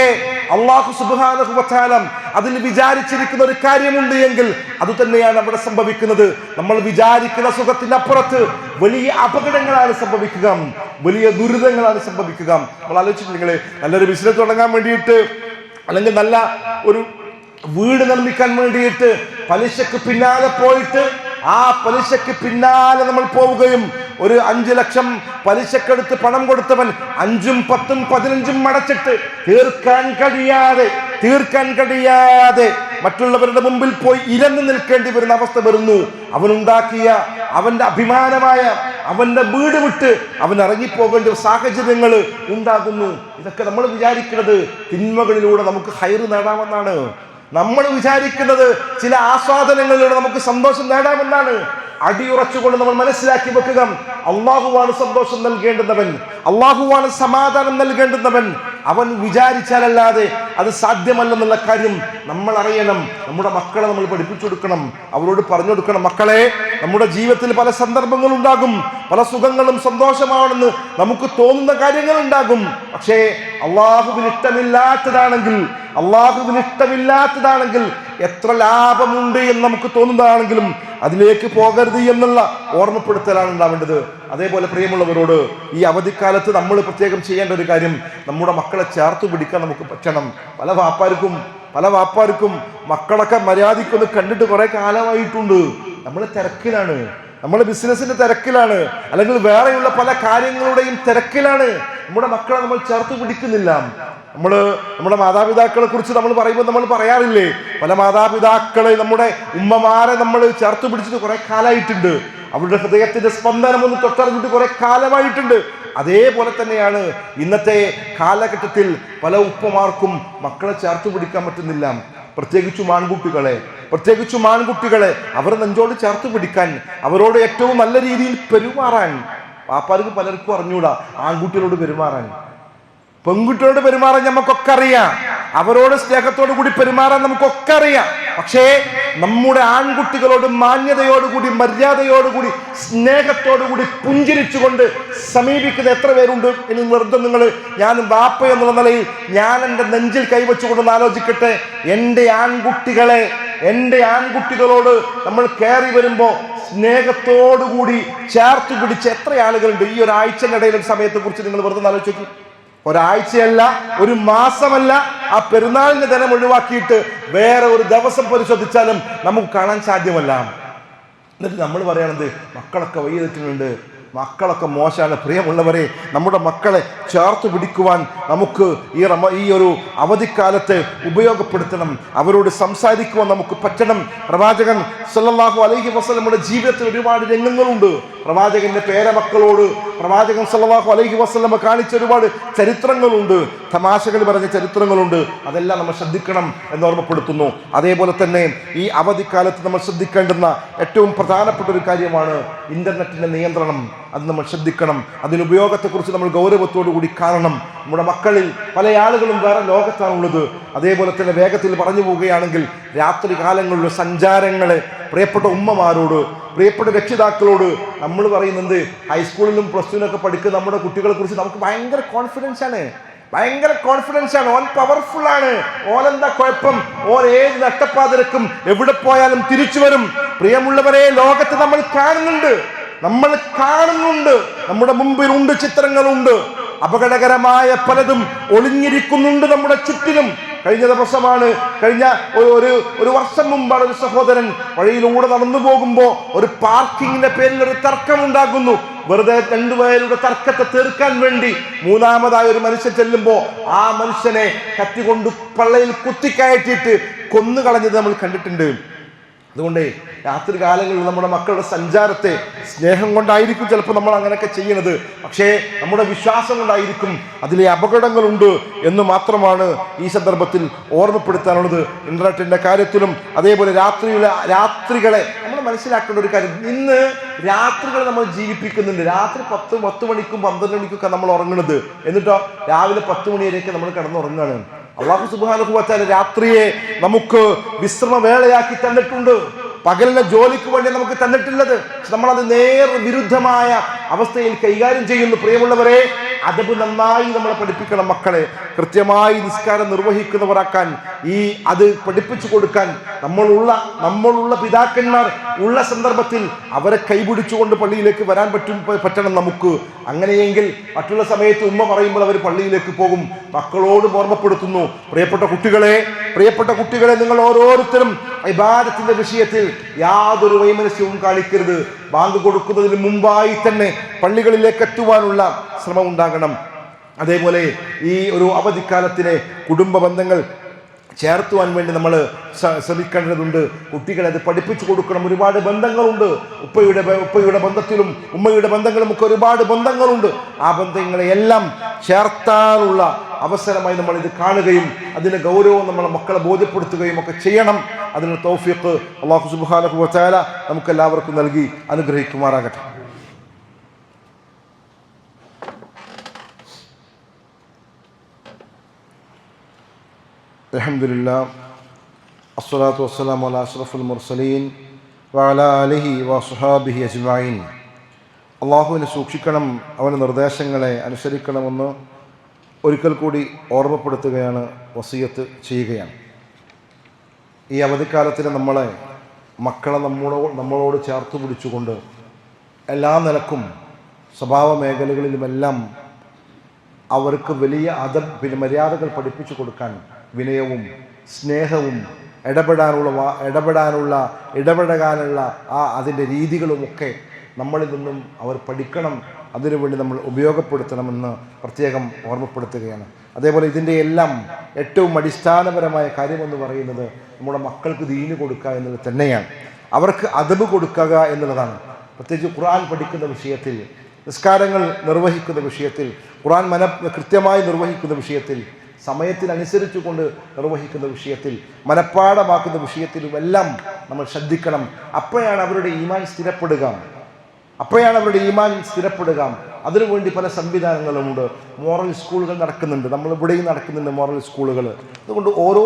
A: അല്ലാഹു സുബ്ഹാനഹു വ തആല അതിൽ വിചാരിച്ചിരിക്കുന്ന ഒരു കാര്യമുണ്ട് എങ്കിൽ അത് തന്നെയാണ് അവിടെ സംഭവിക്കുന്നത്. നമ്മൾ വിചാരിക്കുന്ന സുഖത്തിന്റെ അപ്പുറത്ത് വലിയ അപകടങ്ങളാണ് സംഭവിക്കുക, വലിയ ദുരിതങ്ങളാണ് സംഭവിക്കുക. നമ്മൾ ആലോചിച്ചിട്ടുണ്ടെങ്കിൽ നല്ലൊരു ബിസിനസ് തുടങ്ങാൻ വേണ്ടിയിട്ട്, അല്ലെങ്കിൽ നല്ല ഒരു വീട് നിർമ്മിക്കാൻ വേണ്ടിയിട്ട് പലിശക്ക് പിന്നാലെ പോയിട്ട് ആ പലിശക്ക് പിന്നാലെ നമ്മൾ പോവുകയും ഒരു 5 ലക്ഷം പലിശക്കെടുത്ത് പണം കൊടുത്തവൻ 5ഉം 10ഉം 15ഉം അടച്ചിട്ട് തീർക്കാൻ കഴിയാതെ മറ്റുള്ളവരുടെ മുമ്പിൽ പോയി ഇരന്നു നിൽക്കേണ്ടി വരുന്ന അവസ്ഥ വരുന്നു. അവനുണ്ടാക്കിയ അവന്റെ അഭിമാനമായ അവന്റെ വീട് വിട്ട് അവൻ ഇറങ്ങിപ്പോകേണ്ട സാഹചര്യങ്ങൾ ഉണ്ടാകുന്നു. ഇതൊക്കെ നമ്മൾ വിചാരിക്കുന്നത് തിന്മകളിലൂടെ നമുക്ക് ഹൈറ് നേടാമെന്നാണ്. നമ്മൾ വിചാരിക്കുന്നത് ചില ആസ്വാദനങ്ങളിലൂടെ നമുക്ക് സന്തോഷം നേടാമെന്നാണ്. അടിയുറച്ചുകൊണ്ട് നമ്മൾ മനസ്സിലാക്കി വെക്കുക, അള്ളാഹുവാണ് സന്തോഷം നൽകേണ്ടുന്നവൻ, അള്ളാഹുവാണ് സമാധാനം നൽകേണ്ടുന്നവൻ. അവൻ വിചാരിച്ചാലല്ലാതെ അത് സാധ്യമല്ലെന്നുള്ള കാര്യം നമ്മൾ അറിയണം. നമ്മുടെ മക്കളെ നമ്മൾ പഠിപ്പിച്ചു കൊടുക്കണം, അവരോട് പറഞ്ഞു കൊടുക്കണം, മക്കളെ, നമ്മുടെ ജീവിതത്തിൽ പല സന്ദർഭങ്ങൾ ഉണ്ടാകും, പല സുഖങ്ങളും സന്തോഷമാണെന്ന് നമുക്ക് തോന്നുന്ന കാര്യങ്ങൾ ഉണ്ടാകും. പക്ഷേ അള്ളാഹുവിന് ഇഷ്ടമില്ലാത്തതാണെങ്കിൽ എത്ര ലാഭമുണ്ട് എന്ന് നമുക്ക് തോന്നുന്നതാണെങ്കിലും അതിലേക്ക് പോകരുത് എന്നുള്ള ഓർമ്മപ്പെടുത്തലാണ് ഉണ്ടാവേണ്ടത്. അതേപോലെ പ്രിയമുള്ളവരോട് ഈ അവധിക്കാലത്ത് നമ്മൾ പ്രത്യേകം ചെയ്യേണ്ട ഒരു കാര്യം, നമ്മുടെ മക്കളെ ചേർത്ത് പിടിക്കാൻ നമുക്ക് പറ്റണം. പല വാപ്പാർക്കും മക്കളൊക്കെ മര്യാദയ്ക്കൊന്ന് കണ്ടിട്ട് കുറെ കാലമായിട്ടുണ്ട്. നമ്മൾ തിരക്കിലാണ്, നമ്മൾ ബിസിനസിന്റെ തിരക്കിലാണ്, അല്ലെങ്കിൽ വേറെയുള്ള പല കാര്യങ്ങളുടെയും തിരക്കിലാണ്. നമ്മുടെ മക്കളെ നമ്മൾ ചേർത്ത് പിടിക്കുന്നില്ല. നമ്മുടെ മാതാപിതാക്കളെ കുറിച്ച് നമ്മൾ പറയുമ്പോൾ നമ്മൾ പറയാറില്ലേ, പല മാതാപിതാക്കളെ, നമ്മുടെ ഉമ്മമാരെ നമ്മൾ ചേർത്ത് പിടിച്ചിട്ട് കുറെ കാലമായിട്ടുണ്ട്. അവരുടെ ഹൃദയത്തിന്റെ സ്പന്ദനം ഒന്ന് തൊട്ടറിഞ്ഞിട്ട് കുറെ കാലമായിട്ടുണ്ട്. അതേപോലെ തന്നെയാണ് ഇന്നത്തെ കാലഘട്ടത്തിൽ പല ഉപ്പമാർക്കും മക്കളെ ചേർത്ത് പിടിക്കാൻ പറ്റുന്നില്ല. പ്രത്യേകിച്ചും ആൺകുട്ടികളെ അവർ നെഞ്ചോട് ചേർത്ത് പിടിക്കാൻ, അവരോട് ഏറ്റവും നല്ല രീതിയിൽ പെരുമാറാൻ പാപ്പാർക്ക് പലർക്കും അറിഞ്ഞൂടാ. ആൺകുട്ടികളോട് പെരുമാറാൻ, പെൺകുട്ടികളോട് പെരുമാറാൻ നമുക്കൊക്കെ അറിയാം, അവരോട് സ്നേഹത്തോടു കൂടി പെരുമാറാൻ നമുക്കൊക്കെ അറിയാം. പക്ഷേ നമ്മുടെ ആൺകുട്ടികളോട് മാന്യതയോടുകൂടി, മര്യാദയോടുകൂടി, സ്നേഹത്തോടുകൂടി പുഞ്ചിരിച്ചുകൊണ്ട് സമീപിക്കുന്ന എത്ര പേരുണ്ട്? ഇനി വെറുതെ ഞാൻ ബാപ്പ എന്നുള്ള നിലയിൽ ഞാൻ എൻ്റെ നെഞ്ചിൽ കൈവച്ചുകൊണ്ടൊന്ന് ആലോചിക്കട്ടെ. എൻ്റെ ആൺകുട്ടികളോട് നമ്മൾ കയറി വരുമ്പോൾ സ്നേഹത്തോടുകൂടി ചേർത്ത് പിടിച്ച് എത്ര ആളുകളുണ്ട്? ഈ ഒരാഴ്ചയിടയിലെ സമയത്തെ കുറിച്ച് നിങ്ങൾ വെറുതെ ആലോചിക്കും. ഒരാഴ്ചയല്ല, ഒരു മാസമല്ല, ആ പെരുന്നാളിന്റെ ദിനം ഒഴിവാക്കിയിട്ട് വേറെ ഒരു ദിവസം പരിശോധിച്ചാലും നമുക്ക് കാണാൻ സാധ്യമല്ല. എന്നിട്ട് നമ്മൾ പറയണത് മക്കളൊക്കെ വയ്യെത്തിട്ടുണ്ട്, മക്കളൊക്കെ മോശമാണ്. പ്രിയമുള്ളവരെ, നമ്മുടെ മക്കളെ ചേർത്ത് പിടിക്കുവാൻ നമുക്ക് ഈ ഒരു അവധിക്കാലത്ത് ഉപയോഗപ്പെടുത്തണം. അവരോട് സംസാരിക്കുവാൻ നമുക്ക് പറ്റണം. പ്രവാചകൻ സല്ലല്ലാഹു അലൈഹി വസല്ലമയുടെ ജീവിതത്തിൽ ഒരുപാട് രംഗങ്ങളുണ്ട്. പ്രവാചകന്റെ പേരമക്കളോട് പ്രവാചകൻ സല്ലല്ലാഹു അലൈഹി വസല്ലമ കാണിച്ച ഒരുപാട് ചരിത്രങ്ങളുണ്ട്, തമാശകൾ പറഞ്ഞ ചരിത്രങ്ങളുണ്ട്. അതെല്ലാം നമ്മൾ ശ്രദ്ധിക്കണം എന്ന് ഓർമ്മപ്പെടുത്തുന്നു. അതേപോലെ തന്നെ ഈ അവധിക്കാലത്ത് നമ്മൾ ശ്രദ്ധിക്കേണ്ടുന്ന ഏറ്റവും പ്രധാനപ്പെട്ട ഒരു കാര്യമാണ് ഇന്റർനെറ്റിന്റെ നിയന്ത്രണം. അത് നമ്മൾ ശ്രദ്ധിക്കണം. അതിന് ഉപയോഗത്തെക്കുറിച്ച് നമ്മൾ ഗൗരവത്തോടു കൂടി കാണണം. നമ്മുടെ മക്കളിൽ പല ആളുകളും വേറെ ലോകത്താണുള്ളത്. അതേപോലെ തന്നെ വേഗത്തിൽ പറഞ്ഞു പോവുകയാണെങ്കിൽ രാത്രി കാലങ്ങളിലുള്ള സഞ്ചാരങ്ങളെ പ്രിയപ്പെട്ട ഉമ്മമാരോട്, പ്രിയപ്പെട്ട രക്ഷിതാക്കളോട് നമ്മൾ പറയുന്നത്, ഹൈസ്കൂളിലും പ്ലസ് ടുവിനൊക്കെ പഠിക്കുന്ന നമ്മുടെ കുട്ടികളെ കുറിച്ച് നമുക്ക് ഭയങ്കര കോൺഫിഡൻസ് ആണ്. ഓൻ പവർഫുൾ ആണ്, ഓനെന്താ കുഴപ്പം, ഓൻ ഏത് നട്ടപ്പാതിരക്കും എവിടെ പോയാലും തിരിച്ചു വരും. പ്രിയമുള്ളവരെ, ലോകത്ത് നമ്മൾ കാണുന്നുണ്ട്, നമ്മുടെ മുമ്പിലുണ്ട്, ചിത്രങ്ങളുണ്ട്. അപകടകരമായ പലതും ഒളിഞ്ഞിരിക്കുന്നുണ്ട് നമ്മുടെ ചുറ്റിലും. കഴിഞ്ഞ ഒരു വർഷം മുമ്പാണ് ഒരു സഹോദരൻ വഴിയിലൂടെ നടന്നു പോകുമ്പോൾ ഒരു പാർക്കിങ്ങിന്റെ പേരിൽ ഒരു തർക്കം ഉണ്ടാകുന്നു. വെറുതെ രണ്ടുപേരുടെ തർക്കത്തെ തീർക്കാൻ വേണ്ടി മൂന്നാമതായ ഒരു മനുഷ്യൻ ചെല്ലുമ്പോൾ ആ മനുഷ്യനെ കത്തികൊണ്ട് പള്ളയിൽ കുത്തിക്കയറ്റിയിട്ട് കൊന്നുകളഞ്ഞത് നമ്മൾ കണ്ടിട്ടുണ്ട്. അതുകൊണ്ട് രാത്രി കാലങ്ങളിൽ നമ്മുടെ മക്കളുടെ സഞ്ചാരത്തെ സ്നേഹം കൊണ്ടായിരിക്കും ചിലപ്പോൾ നമ്മൾ അങ്ങനെയൊക്കെ ചെയ്യുന്നത്, പക്ഷേ നമ്മുടെ വിശ്വാസം കൊണ്ടായിരിക്കും. അതിലെ അപകടങ്ങളുണ്ട് എന്ന് മാത്രമാണ് ഈ സന്ദർഭത്തിൽ ഓർമ്മപ്പെടുത്താനുള്ളത്. ഇന്റർനെറ്റിന്റെ കാര്യത്തിലും അതേപോലെ രാത്രികളെ നമ്മൾ മനസ്സിലാക്കേണ്ട ഒരു കാര്യം, ഇന്ന് രാത്രികളെ നമ്മൾ ജീവിപ്പിക്കുന്നുണ്ട്. രാത്രി 10 മണിക്കും 12 മണിക്കൊക്കെ നമ്മൾ ഉറങ്ങുന്നത്, എന്നിട്ടോ രാവിലെ 10 മണി വരെയൊക്കെ നമ്മൾ കിടന്നുറങ്ങുകയാണ്. അല്ലാഹു സുബ്ഹാനഹു വ തആല രാത്രിയെ നമുക്ക് വിശ്രമവേളയാക്കി തന്നിട്ടുണ്ട്. പകലിലെ ജോലിക്ക് വേണ്ടി നമുക്ക് തന്നിട്ടുള്ളത്, നമ്മളത് നേർ വിരുദ്ധമായ അവസ്ഥയിൽ കൈകാര്യം ചെയ്യുന്നു. പ്രിയമുള്ളവരെ, അദബ് നന്നായി നമ്മളെ പഠിപ്പിക്കണം. മക്കളെ കൃത്യമായി നിസ്കാരം നിർവഹിക്കുന്നവരാക്കാൻ, അത് പഠിപ്പിച്ചു കൊടുക്കാൻ നമ്മളുള്ള പിതാക്കന്മാർ ഉള്ള സന്ദർഭത്തിൽ അവരെ കൈപിടിച്ചുകൊണ്ട് പള്ളിയിലേക്ക് വരാൻ പറ്റണം നമുക്ക്. അങ്ങനെയെങ്കിൽ മറ്റുള്ള സമയത്ത് ഉമ്മ പറയുമ്പോൾ അവർ പള്ളിയിലേക്ക് പോകും. മക്കളോട് ഓർമ്മപ്പെടുത്തുന്നു, പ്രിയപ്പെട്ട കുട്ടികളെ, നിങ്ങൾ ഓരോരുത്തരും ഇബാദത്തിന്റെ വിഷയത്തിൽ യാതൊരു വൈമനസ്യവും കാണിക്കരുത്. ബാങ്ക് കൊടുക്കുന്നതിന് മുമ്പായി തന്നെ പള്ളികളിലേക്ക് എത്തുവാനുള്ള ശ്രമം ഉണ്ടാകണം. അതേപോലെ ഈ ഒരു അവധിക്കാലത്തിലെ കുടുംബ ബന്ധങ്ങൾ ചേർത്തുവാൻ വേണ്ടി നമ്മൾ ശ്രമിക്കേണ്ടതുണ്ട്. കുട്ടികളെ അത് പഠിപ്പിച്ചു കൊടുക്കണം. ഒരുപാട് ബന്ധങ്ങളുണ്ട്. ഉപ്പയുടെ ബന്ധത്തിലും ഉമ്മയുടെ ബന്ധങ്ങളും ഒക്കെ ഒരുപാട് ബന്ധങ്ങളുണ്ട്. ആ ബന്ധങ്ങളെയെല്ലാം ചേർത്താനുള്ള അവസരമായി നമ്മൾ ഇത് കാണുകയും അതിൻ്റെ ഗൗരവം നമ്മളെ മക്കളെ ബോധ്യപ്പെടുത്തുകയും ഒക്കെ ചെയ്യണം. അതിനുള്ള തൗഫീഖ് അല്ലാഹു സുബ്ഹാനഹു വ തആല നമുക്കെല്ലാവർക്കും നൽകി അനുഗ്രഹിക്കുമാറാകട്ടെ. അൽഹംദുലില്ലാഹ് അസ്സലാത്തു വസ്സലാമു അലാ അഷ്റഫുൽ മുർസലീൻ വഅലാ ആലിഹി വസ്വഹാബിഹി അജ്മഈൻ. അള്ളാഹുവിനെ സൂക്ഷിക്കണം, അവൻ്റെ നിർദ്ദേശങ്ങളെ അനുസരിക്കണമെന്ന് ഒരിക്കൽ കൂടി ഓർമ്മപ്പെടുത്തുകയാണ്, വസിയത്ത് ചെയ്യുകയാണ്. ഈ അവധിക്കാലത്തിൽ മക്കളെ നമ്മളോട് ചേർത്ത് പിടിച്ചുകൊണ്ട് എല്ലാ നിലക്കും സ്വഭാവ മേഖലകളിലുമെല്ലാം അവർക്ക് വലിയ മര്യാദകൾ പഠിപ്പിച്ചു കൊടുക്കാൻ വിനയവും സ്നേഹവും ഇടപെടാനുള്ള അതിൻ്റെ രീതികളുമൊക്കെ നമ്മളിൽ നിന്നും അവർ പഠിക്കണം. അതിനുവേണ്ടി നമ്മൾ ഉപയോഗപ്പെടുത്തണമെന്ന് പ്രത്യേകം ഓർമ്മപ്പെടുത്തുകയാണ്. അതേപോലെ ഇതിൻ്റെ എല്ലാം ഏറ്റവും അടിസ്ഥാനപരമായ കാര്യമെന്ന് പറയുന്നത് നമ്മുടെ മക്കൾക്ക് ദീന് കൊടുക്കുക എന്നുള്ളത് തന്നെയാണ്. അവർക്ക് അദബ് കൊടുക്കുക എന്നുള്ളതാണ്. പ്രത്യേകിച്ച് ഖുർആൻ പഠിക്കുന്ന വിഷയത്തിൽ, നിസ്കാരങ്ങൾ നിർവഹിക്കുന്ന വിഷയത്തിൽ, ഖുർആൻ കൃത്യമായി നിർവഹിക്കുന്ന വിഷയത്തിൽ, സമയത്തിനനുസരിച്ച് കൊണ്ട് നിർവഹിക്കുന്ന വിഷയത്തിൽ, മനഃപ്പാഠമാക്കുന്ന വിഷയത്തിലുമെല്ലാം നമ്മൾ ശ്രദ്ധിക്കണം. അപ്പോഴാണ് അവരുടെ ഈമാൻ സ്ഥിരപ്പെടുക. അതിനുവേണ്ടി പല സംവിധാനങ്ങളുമുണ്ട്. മോറൽ സ്കൂളുകൾ നടക്കുന്നുണ്ട്, നമ്മളിവിടെയും നടക്കുന്നുണ്ട് മോറൽ സ്കൂളുകൾ. അതുകൊണ്ട് ഓരോ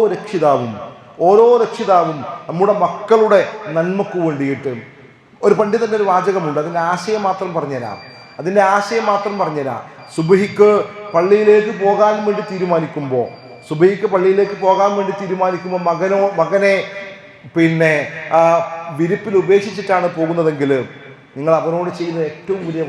A: രക്ഷിതാവും നമ്മുടെ മക്കളുടെ നന്മക്ക് വേണ്ടിയിട്ട്, ഒരു പണ്ഡിതൻ്റെ ഒരു വാചകമുണ്ട്, അതിൻ്റെ ആശയം മാത്രം പറഞ്ഞുതരാം. സുബഹിക്ക് പള്ളിയിലേക്ക് പോകാൻ വേണ്ടി തീരുമാനിക്കുമ്പോൾ മകനെ വിരിപ്പിൽ ഉപേക്ഷിച്ചിട്ടാണ് പോകുന്നതെങ്കിൽ നിങ്ങൾ അവനോട് ചെയ്യുന്ന ഏറ്റവും വലിയ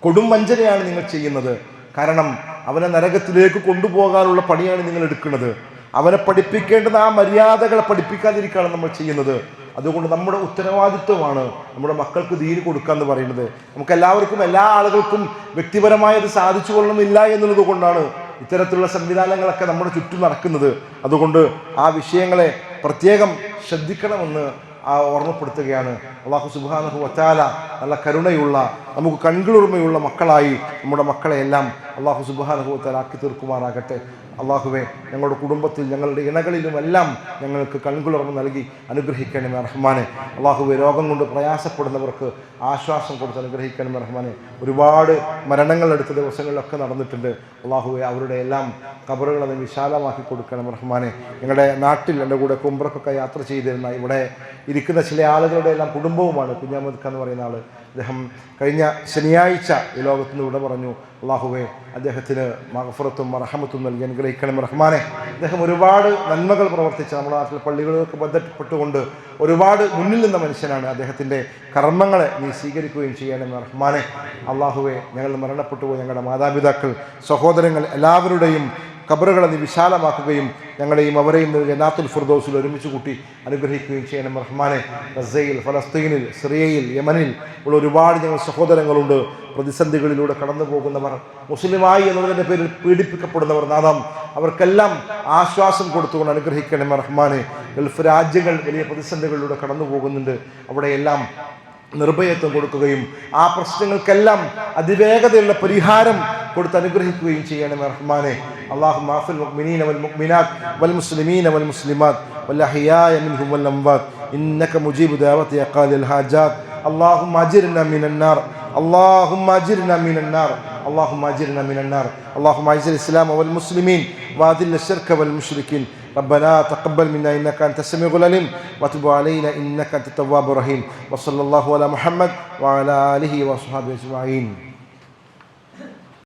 A: കൊടും വഞ്ചനയാണ് നിങ്ങൾ ചെയ്യുന്നത്. കാരണം അവനെ നരകത്തിലേക്ക് കൊണ്ടുപോകാനുള്ള പണിയാണ് നിങ്ങൾ എടുക്കുന്നത്. അവനെ പഠിപ്പിക്കേണ്ടുന്ന ആ മര്യാദകളെ പഠിപ്പിക്കാതിരിക്കുകയാണ് നമ്മൾ ചെയ്യുന്നത്. അതുകൊണ്ട് നമ്മുടെ ഉത്തരവാദിത്വമാണ് നമ്മുടെ മക്കൾക്ക് ദീന് കൊടുക്കുക എന്ന് പറയുന്നത്. നമുക്കെല്ലാവർക്കും, എല്ലാ ആളുകൾക്കും വ്യക്തിപരമായി അത് സാധിച്ചു കൊള്ളണമെന്നില്ല എന്നുള്ളത് കൊണ്ടാണ് ഇത്തരത്തിലുള്ള സംവിധാനങ്ങളൊക്കെ നമ്മുടെ ചുറ്റും നടക്കുന്നത്. അതുകൊണ്ട് ആ വിഷയങ്ങളെ പ്രത്യേകം ശ്രദ്ധിക്കണമെന്ന് ഓർമ്മപ്പെടുത്തുകയാണ്. അല്ലാഹു സുബ്ഹാനഹു വ തആല നല്ല കരുണയുള്ള, നമുക്ക് കൺകുളിർമയുള്ള മക്കളായി നമ്മുടെ മക്കളെയെല്ലാം അല്ലാഹു സുബ്ഹാനഹു വ തആല ആക്കി തീർക്കുമാറാകട്ടെ. അല്ലാഹുവേ, ഞങ്ങളുടെ കുടുംബത്തിൽ, ഞങ്ങളുടെ ഇണകളിലുമെല്ലാം ഞങ്ങൾക്ക് കൺകുളിർമ നൽകി അനുഗ്രഹിക്കണമേ റഹ്മാനെ. അല്ലാഹുവേ, രോഗം കൊണ്ട് പ്രയാസപ്പെടുന്നവർക്ക് ആശ്വാസം കൊടുത്ത് അനുഗ്രഹിക്കണമേ റഹ്മാനെ. ഒരുപാട് മരണങ്ങൾ അടുത്ത ദിവസങ്ങളിലൊക്കെ നടന്നിട്ടുണ്ട്. അല്ലാഹുവേ, അവരുടെ എല്ലാം ഖബറുകളെ വിശാലമാക്കി കൊടുക്കണം റഹ്മാനെ. ഞങ്ങളുടെ നാട്ടിൽ എൻ്റെ കൂടെ ഉംറക്കൊക്കെ യാത്ര ചെയ്തിരുന്ന ഇവിടെ ഇരിക്കുന്ന ചില ആളുകളുടെ എല്ലാം കുടുംബവുമാണ് കുഞ്ഞാമദ് ഖാൻ എന്ന് പറയുന്ന ആൾ. അദ്ദേഹം കഴിഞ്ഞ ശനിയാഴ്ച ഈ ലോകത്ത് നിന്ന് ഇവിടെ പറഞ്ഞു. അല്ലാഹുവേ, അദ്ദേഹത്തിന് മഗ്ഫിറത്തും റഹ്മത്തും നൽകി അനുഗ്രഹിക്കണം റഹ്മാനെ. അദ്ദേഹം ഒരുപാട് നന്മകൾ പ്രവർത്തിച്ച, നമ്മുടെ നാട്ടിലെ പള്ളികളൊക്കെ ബന്ധപ്പെട്ടുകൊണ്ട് ഒരുപാട് മുന്നിൽ നിന്ന മനുഷ്യനാണ്. അദ്ദേഹത്തിൻ്റെ കർമ്മങ്ങളെ നീ സ്വീകരിക്കുകയും ചെയ്യണം റഹ്മാനെ. അല്ലാഹുവേ, ഞങ്ങൾ മരണപ്പെട്ടുപോയി ഞങ്ങളുടെ മാതാപിതാക്കൾ, സഹോദരങ്ങൾ എല്ലാവരുടെയും ഖബറുകളെ നീ വിശാലമാക്കുകയും ഞങ്ങളെയും അവരെയും ജന്നാത്തുൽ ഫിർദൗസിൽ ഒരുമിച്ച് കൂട്ടി അനുഗ്രഹിക്കുകയും ചെയ്യണം റഹ്മാനെ. ഗസയിൽ, ഫലസ്തീനിൽ, സിറിയയിൽ, യമനിൽ ഉള്ള ഒരുപാട് ഞങ്ങൾ സഹോദരങ്ങളുണ്ട്. പ്രതിസന്ധികളിലൂടെ കടന്നു പോകുന്നവർ, മുസ്ലിമായി എന്നതിൻ്റെ പേരിൽ പീഡിപ്പിക്കപ്പെടുന്നവർ, നാദം അവർക്കെല്ലാം ആശ്വാസം കൊടുത്തുകൊണ്ട് അനുഗ്രഹിക്കണം റഹ്മാനെ. ഗൾഫ് രാജ്യങ്ങൾ വലിയ പ്രതിസന്ധികളിലൂടെ കടന്നു പോകുന്നുണ്ട്. അവിടെയെല്ലാം നിർഭയത്വം കൊടുക്കുകയും ആ പ്രശ്നങ്ങൾക്കെല്ലാം അതിവേഗതയുള്ള പരിഹാരം കൊടുത്ത് അനുഗ്രഹിക്കുകയും ചെയ്യണം റഹ്മാനെ. اللهم اغفر للمؤمنين والمؤمنات والمسلمين والمسلمات والأحياء منهم والأموات إنك مجيب دعوة يا قاضي الحاجات. اللهم أجرنا من النار، اللهم أجرنا من النار، اللهم أجرنا من النار. اللهم أعز الإسلام والمسلمين وأذل الشرك والمشركين. ربنا تقبل منا إنك أنت السميع العليم وتب علينا إنك أنت التواب الرحيم. وصلى الله على محمد وعلى آله وصحبه أجمعين.